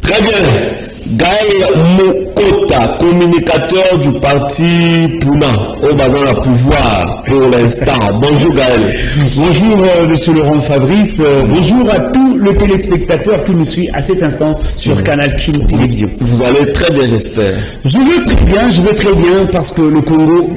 Très bien. Gaël Mokota, communicateur du parti Puna, au bazar à pouvoir pour l'instant. Bonjour Gaël. Bonjour Monsieur Laurent Fabrice. Bonjour à tous les téléspectateurs qui nous suivent à cet instant sur Canal King Télévision. Vous allez très bien, j'espère. Je vais très bien parce que le Congo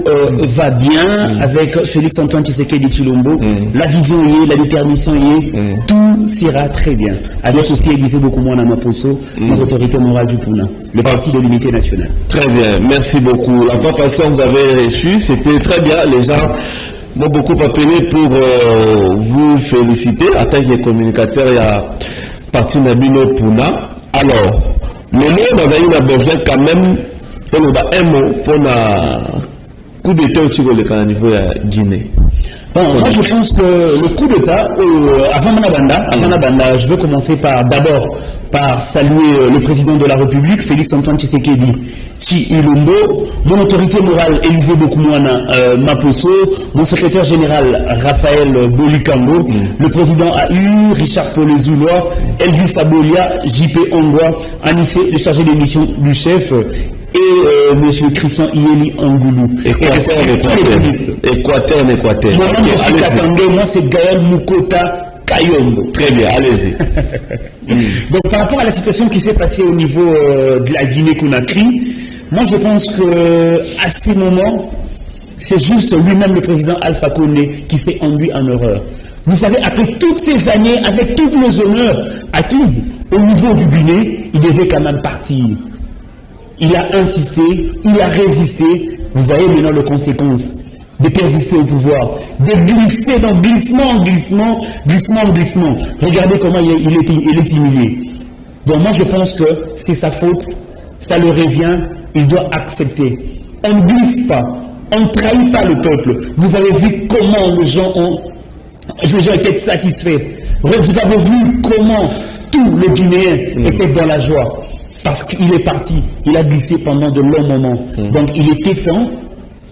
va bien avec Félix Antoine Tshisekedi Tshilombo. La vision y est, la détermination y est. Tout sera très bien. Avec aussi Élisée Bokoumouana Maposo, notre autorité morale du Puna, le parti de l'unité nationale. Très bien, merci beaucoup. La fois passée, vous avez reçu, c'était très bien. Les gens m'ont beaucoup appelé pour vous féliciter. En tant que communicateur, il y a parti Nabino Puna. Alors, le mot, on a besoin quand même pour un mot pour un coup d'état au niveau de Guinée. Bon, moi je pense que le coup d'État, avant Manabanda, je veux commencer d'abord par saluer le président de la République, Félix Antoine Tshisekedi Tshilombo, mon autorité morale, Élisée Bokoumouana Maposo, mon secrétaire général, Raphaël Bolikambo, le président AU, Richard Paulé-Zoulois, Elvin Sabolia, JP Ongwa, Anissé, le chargé des missions du chef, et M. Christian Ieli Angoulou. Équateur. Moi, c'est Gaël Mokota Kayombo. Très bien, allez-y. Donc, par rapport à la situation qui s'est passée au niveau de la Guinée-Conakry, moi, je pense qu'à ces moments, c'est juste lui-même, le président Alpha Condé, qui s'est induit en erreur. Vous savez, après toutes ces années, avec toutes nos honneurs acquises au niveau du Guinée, il devait quand même partir. Il a insisté, il a résisté. Vous voyez maintenant les conséquences de persister au pouvoir, de glisser dans glissement. Regardez comment il est humilié. Donc moi je pense que c'est sa faute, ça le revient, il doit accepter. On ne glisse pas, on ne trahit pas le peuple. Vous avez vu comment les gens étaient satisfaits. Vous avez vu comment tous les Guinéens étaient dans la joie. Parce qu'il est parti, il a glissé pendant de longs moments. Donc il était temps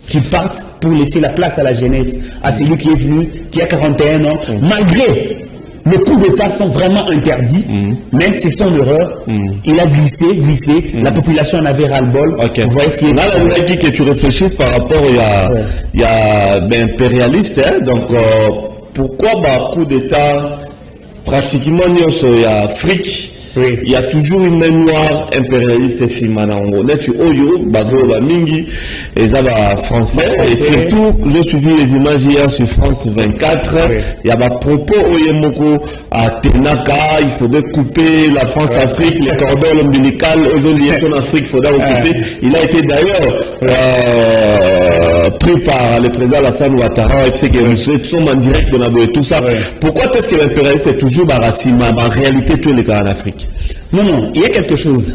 qu'il parte pour laisser la place à la jeunesse, à celui qui est venu, qui a 41 ans, malgré le coup d'État sont vraiment interdits, mais c'est son erreur. Il a glissé, la population en avait ras-le-bol. Vous voyez ce qui est là, on a dit que tu réfléchisses par rapport il y a impérialiste, hein? Donc pourquoi coup d'État pratiquement il y a Afrique. Oui. Il y a toujours une main noire impérialiste ici, Manango. Là, tu oyo, bazo, mingi, et ça va français. Et surtout, j'ai suivi les images hier sur France 24. Oui. Il y a des propos oyemoko à Tenaka. Il faudrait couper la France-Afrique, les cordons ombilicales, aujourd'hui, en Afrique, il faudrait couper. Il a été d'ailleurs pris par le président Alassane Ouattara, et c'est que nous sommes en direct de Nabo et tout ça. Oui. Pourquoi est-ce que l'impérialisme est toujours racine, en réalité, tous les cas en Afrique? Non, il y a quelque chose.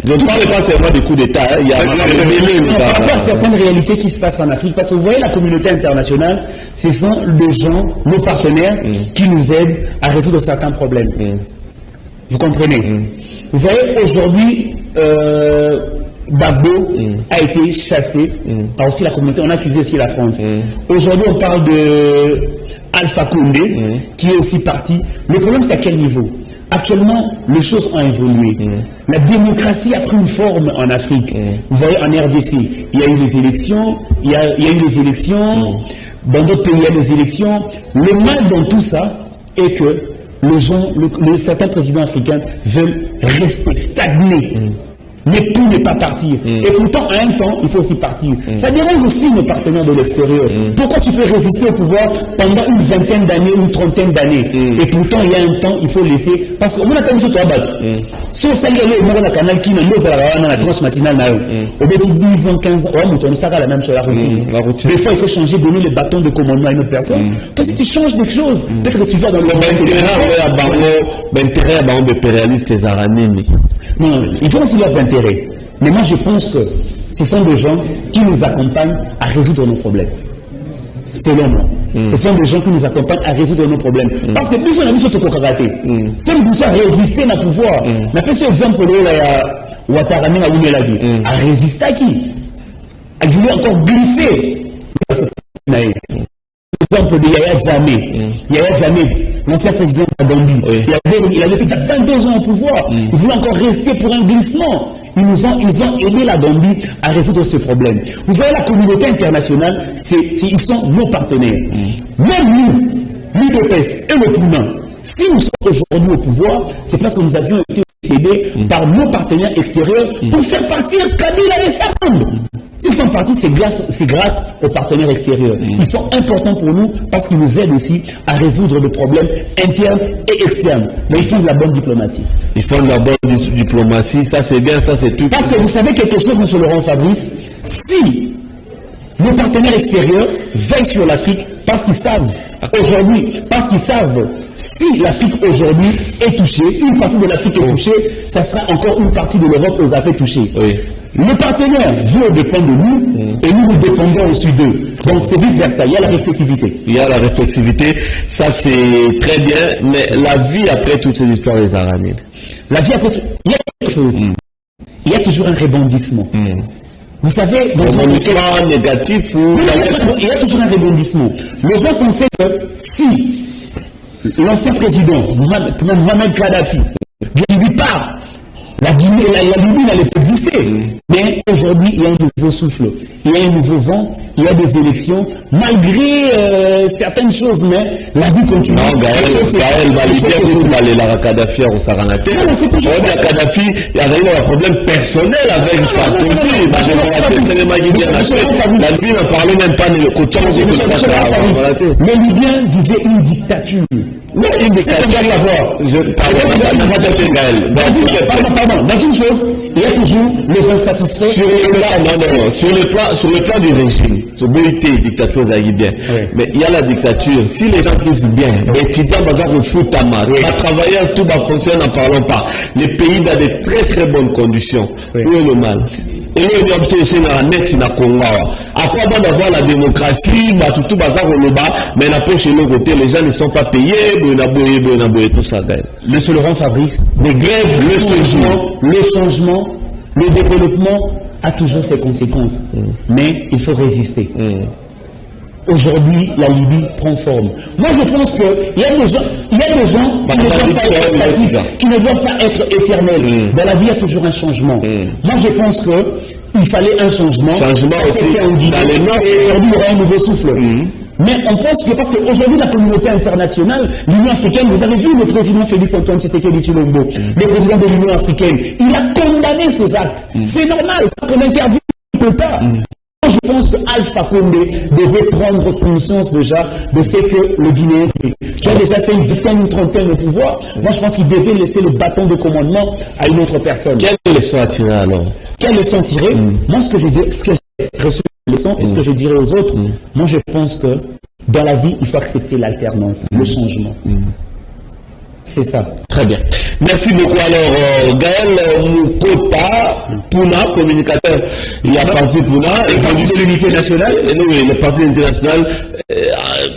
Je ne parle pas seulement des coups d'État, il y a par rapport à certaines réalités qui se passent en Afrique, parce que vous voyez la communauté internationale, ce sont des gens, nos partenaires, qui nous aident à résoudre certains problèmes. Vous comprenez? Vous voyez, aujourd'hui, Gbagbo a été chassé par aussi la communauté, on a accusé aussi la France. Aujourd'hui, on parle de Alpha Condé, qui est aussi parti. Le problème, c'est à quel niveau? Actuellement, les choses ont évolué. La démocratie a pris une forme en Afrique. Vous voyez, en RDC, il y a eu les élections, dans d'autres pays, il y a des élections. Le mal dans tout ça est que certains présidents africains veulent rester stagnés. Mais pour ne pas partir. Et pourtant, à un temps, il faut aussi partir. Ça dérange aussi nos partenaires de l'extérieur. Pourquoi tu peux résister au pouvoir pendant une vingtaine d'années ou une trentaine d'années? Et pourtant, il y a un temps, il faut laisser. Parce qu'on a comme ça, toi, si on s'allie au canal qui nous a la tranche matinale, au bout de 10 ans, 15 ans, on s'arrête la même sur la routine. Des fois, il faut changer, donner le bâton de commandement à une autre personne. Toi, si tu changes des choses, peut-être que tu vas dans le intérêt à impérialiste et Zaranini. Non, ils ont aussi leurs intérêts. Mais moi, je pense que ce sont des gens qui nous accompagnent à résoudre nos problèmes. Selon moi. Ce sont des gens qui nous accompagnent à résoudre nos problèmes. Parce que plus on a mis sur le karaté, c'est pour ça résister à pouvoir. Mais après, cet exemple, il y a Ouattarani a résisté à qui? A voulu encore glisser. L'exemple de Yaya Jammeh. Yaya Jammeh, l'ancien président de la Gambie. Oui. Il avait fait déjà 22 ans au pouvoir. Il voulait encore rester pour un glissement. Ils ont aidé la Gambie à résoudre ce problème. Vous voyez, la communauté internationale, ils sont nos partenaires. Même nous, l'UDPS et le Puna, si nous sommes aujourd'hui au pouvoir, c'est parce que nous avions été aidés par nos partenaires extérieurs pour faire partir Kabila et sa bande. S'ils sont partis, c'est grâce aux partenaires extérieurs. Ils sont importants pour nous parce qu'ils nous aident aussi à résoudre les problèmes internes et externes. Mais ils font de la bonne diplomatie. Ils font de la bonne diplomatie, ça c'est bien, ça c'est tout. Parce que vous savez quelque chose, M. Laurent Fabrice, si nos partenaires extérieurs veillent sur l'Afrique parce qu'ils savent aujourd'hui, si l'Afrique aujourd'hui est touchée, une partie de l'Afrique est touchée, ça sera encore une partie de l'Europe aux Afriques touchée. Oui. Le partenaire veut dépendre de nous et nous dépendons aussi d'eux. Donc c'est vice-versa, il y a la réflexivité. Il y a la réflexivité, ça c'est très bien, mais la vie après toutes ces histoires des araignées. La vie après, il y a quelque chose. Il y a toujours un rebondissement. Vous savez, dans un rebondissement négatif ou... Il y a toujours un rebondissement. Les gens pensaient que si l'ancien président, Mohamed Kadhafi, de Libye part, la Libye n'allait pas exister. Mais aujourd'hui, il y a un nouveau souffle, il y a un nouveau vent, il y a des élections, malgré certaines choses, mais la vie continue. Non, Gaël, la Kadhafi, on s'arrête la tête. La Kadhafi, il y a un problème personnel avec Sarkozy. La Libye n'en parlait même pas de côté. Les Libyens vivaient une dictature. Non, une dictature. Pardon, dans une chose, il y a toujours les insatisfaits. Sur le plan du régime, c'est beauté, dictature bien. Mais il y a la dictature. Si les gens vivent bien, les étudiants vont foutre à main, les travailleurs, tout va fonctionner, n'en parlons pas. Les pays dans de très très bonnes conditions. Où est le mal? Et nous, on aussi dans la net, à quoi bon d'avoir la démocratie, tout bazar au loba, mais la poche et le côté, les gens ne sont pas payés, tout ça. Monsieur Laurent Fabrice, les grèves, le changement, le développement a toujours ses conséquences. Mais il faut résister. Aujourd'hui, la Libye prend forme. Moi, je pense qu'il y a des gens qui ne doivent pas être éternels. Dans la vie, il y a toujours un changement. Moi, je pense qu'il fallait un changement. Changement aussi. Et aujourd'hui, il y aura un nouveau souffle. Mais on pense que parce qu'aujourd'hui, la communauté internationale, l'Union africaine, vous avez vu le président Félix Antoine Tshisekedi Tshilombo, le président de l'Union africaine, il a condamné ces actes. C'est normal, parce qu'on interdit ne peut pas. Je pense que Alpha Condé devait prendre conscience déjà de ce que le Guinéen fait. Tu as déjà fait une vingtaine, une trentaine au pouvoir. Moi, je pense qu'il devait laisser le bâton de commandement à une autre personne. Quelle leçon à tirer alors? Quelle leçon tirer? Moi, ce que j'ai reçu la leçon et ce que je dirais aux autres, moi, je pense que dans la vie, il faut accepter l'alternance, le changement. C'est ça. Très bien. Merci beaucoup. Alors, Gaël Moukota, Puna, communicateur, il y a parti Puna, le parti de l'unité nationale. Oui, le parti de l'unité nationale.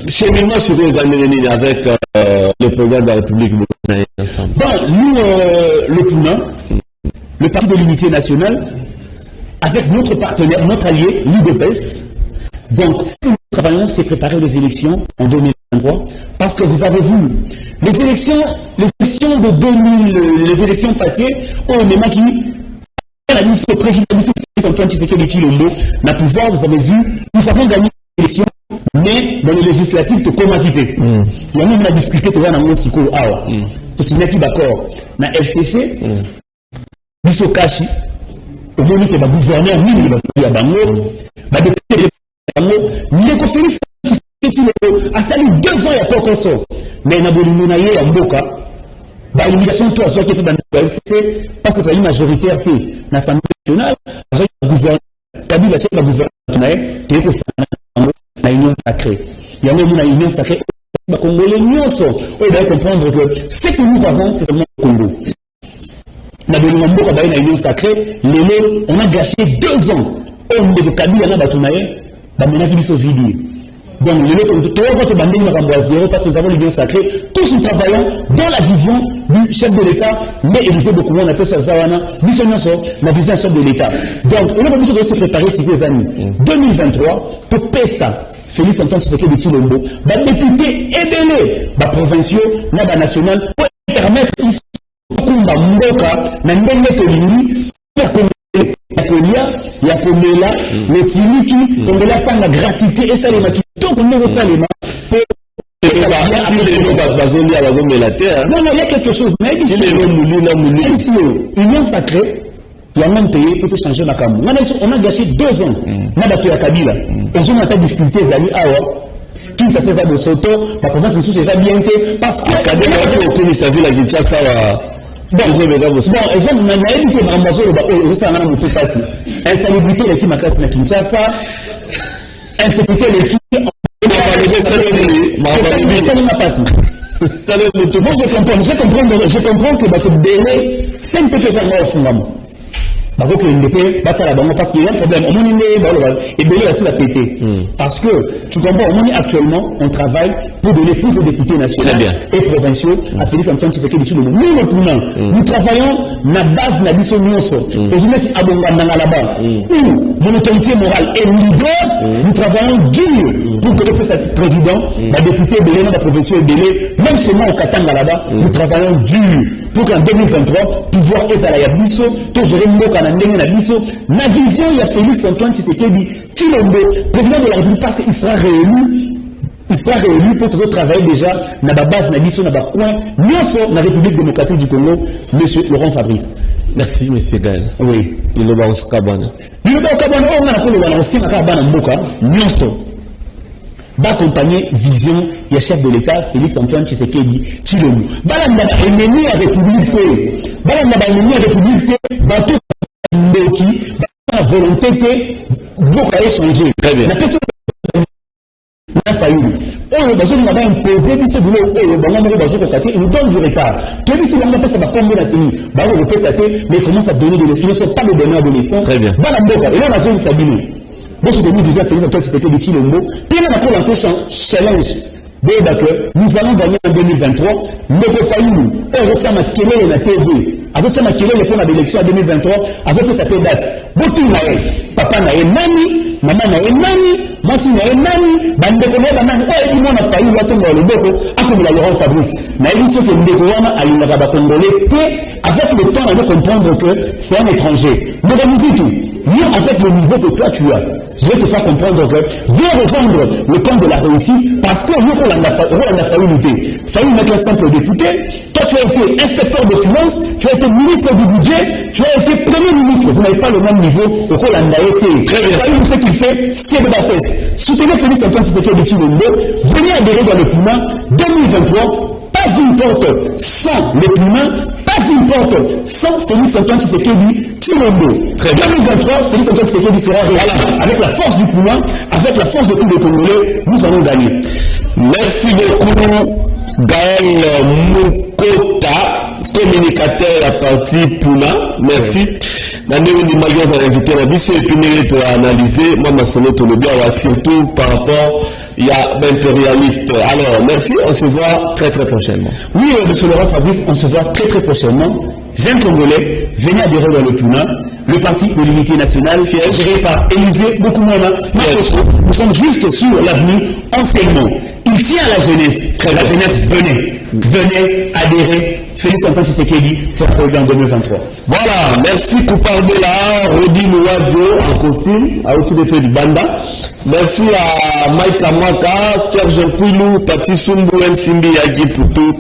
Cheminement sur les années avec le président de la République ensemble. Bon, nous, le Puna, le parti de l'unité nationale, avec notre partenaire, notre allié, l'UDPS. Donc, ce que nous travaillons, c'est préparer les élections en 2023, parce que vous avez vu, les élections de 2000, les élections passées, au même qui la mission président Antoine Tshisekedi Tshilombo n'a pouvoir, vous avez vu, nous avons gagné les élections, mais dans les législatives, tout comment quitter. Il y a même la difficulté de voir dans le Siko Awa. Tout ce n'est d'accord. Dans la FCC, Bisso Kashi, au moment où le gouverneur, il y a Bango, Nieko Félix a sali 2 ans, il n'y a pas encore sorti. Mais il y a un Mboka. L'immigration, toi, soit qui est dans le FCC, parce que tu as une majorité dans l'Assemblée nationale, tu as un gouverneur, tu as dit la gouverneur, tu as une union sacrée. Il y a une union sacrée. Les Congolais, nous doivent comprendre que ce que nous avons, c'est seulement le Congo. Dans l'union sacrée, on a gâché 2 ans. On a gâché 2 ans. Donc, parce que nous avons l'union sacrée, tous nous travaillons dans la vision du chef de l'État, mais Élisée beaucoup, on appelle ça Zawana, la vision chef de l'État. Donc, on a besoin de se préparer ces années. 2023, pour PESA, Félix Antoine Tshisekedi Tshilombo, député ébélé, provinciaux, national, pour permettre ici Kumba Mboka, Nandenge Tolini, Yakomela, le Tiliki, on a tant de gratuité et ça les m'a tout qu'on est salima pour non, il y a quelque chose. Mais ici, Union sacrée, il y a même payé pour changer la Cameroun. On a gâché 2 ans. On a battu la Kabila. On a difficulté, Zali Awa. Qui ça s'est Soto, la province de Sousse est bien fait. Parce que. La Kinshasa. Bon, on a évité Amazon, juste en allant passer. Insalubrité, l'équipe ma classe na Kinshasa. Insécurité, l'équipe. Je comprends que votre délai, c'est un peu plus au fondament. Parce qu'il y a un problème. Et la pété. Parce que, tu comprends, actuellement, on travaille pour donner plus de députés nationaux et provinciaux à Félix Antoine Tshisekedi Tshilombo. Nous travaillons na base na biso nyonso. Mon autorité morale est leader. Nous travaillons dur pour que le président, la députée belé, la provinciaux belé, même chez moi au Katanga là-bas, nous travaillons dur pour qu'en 2023, pouvoir Ezalaya Bisso, tout gérer Mboka na Bisso, na vision, il y a Félix Antoine Tshisekedi Tshilombo, président de la République, parce qu'il sera réélu. Il sera réélu pour tout travailler déjà dans la base, dans la mission, dans le coin, dans la République démocratique du Congo, M. Laurent Fabrice. Merci, M. Gaël. Oui. Il est au Kabana. Il est au Kabana, on a d'accompagner vision du chef de l'État Félix Antoine Tshisekedi Tshilombo. Balanda ennemi à République, balanda ennemi à République, bateau qui la volonté que beaucoup a échangé. Très bien. La personne n'a failli. Oh, parce qu'on a imposé ce boulot, il nous donne du retard. Tu as vu si on appelle ça va combien la CENI, mais il commence à donner de l'esprit. Ils ne sont pas les donneurs de leçons. Très bien. Et là, on a zone Sabine. Donc, je te dis, Félix Antoine Tshisekedi Tshilombo. Puis, on a lancé un challenge. Nous allons gagner en 2023. Ndeko Fayulu, on retient ma kelele na TV. Azotia ma kelele pour l'élection en 2023. Azotia sa date. Botu nae, papa nae nani, maman nae nani, mwasi nae nani, bandeko nae banani. Oh, et puis moi na Fayulu atonga le boko, akomela Laurent Fabrice. Na émission que ndeko wana alingaka ba congolais avec le temps on va comprendre que c'est un étranger. Mais la musique nous avec le niveau que toi tu as. Je vais te faire comprendre que viens rejoindre le camp de la réussite parce que nous, on a failli lutter. Failli mettre un simple député. Toi, tu as été inspecteur de finances, tu as été ministre du budget, tu as été premier ministre. Vous n'avez pas le même niveau au quoi on a été. Très bien. Failli, ce qu'il fait, c'est de bassesse. Soutenez Félix Antoine Tshisekedi Tshilombo. Venez adhérer dans le Puma 2023. Pas une porte sans le Puma. Pas une porte sans Félix Antoine Tshisekedi Tshilombo. Très bien. 2023, Félix Antoine Tshisekedi sera réel. Avec la force du Puma, avec la force de tous les Congolais, nous allons gagner. Merci beaucoup, Gaël Moukota, communicateur à partir Puma. Merci. L'année où nous m'avons invité la mission et puis nous avons analysé, moi, ma sonne tout le bien, surtout par rapport il y a impérialiste. Alors, merci, on se voit très très prochainement. Oui, M. Laurent Fabrice, on se voit très très prochainement. Jeunes Congolais, venez adhérer dans le Puna, le parti de l'unité nationale, géré par Élysée Bokoumana. Nous sommes juste sur l'avenir enseignement. Il tient à la jeunesse. La jeunesse, venez adhérer. Félix Antoine Tshisekedi sera président en 2023. Voilà, merci Koupar Bela, Rodi Mouadjo en costume, à outil de du Banda. Merci à Mike Amaka, Serge Kouilou, Pati Sumbu, Nsimbi Yagi Poutou.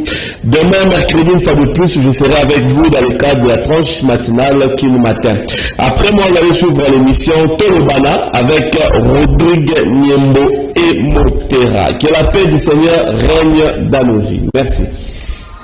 Demain, mercredi, une fois de plus, je serai avec vous dans le cadre de la tranche matinale qui nous matin. Après moi, vous allez suivre l'émission Tolobana avec Rodrigue Niembo et Motera. Que la paix du Seigneur règne dans nos vies. Merci.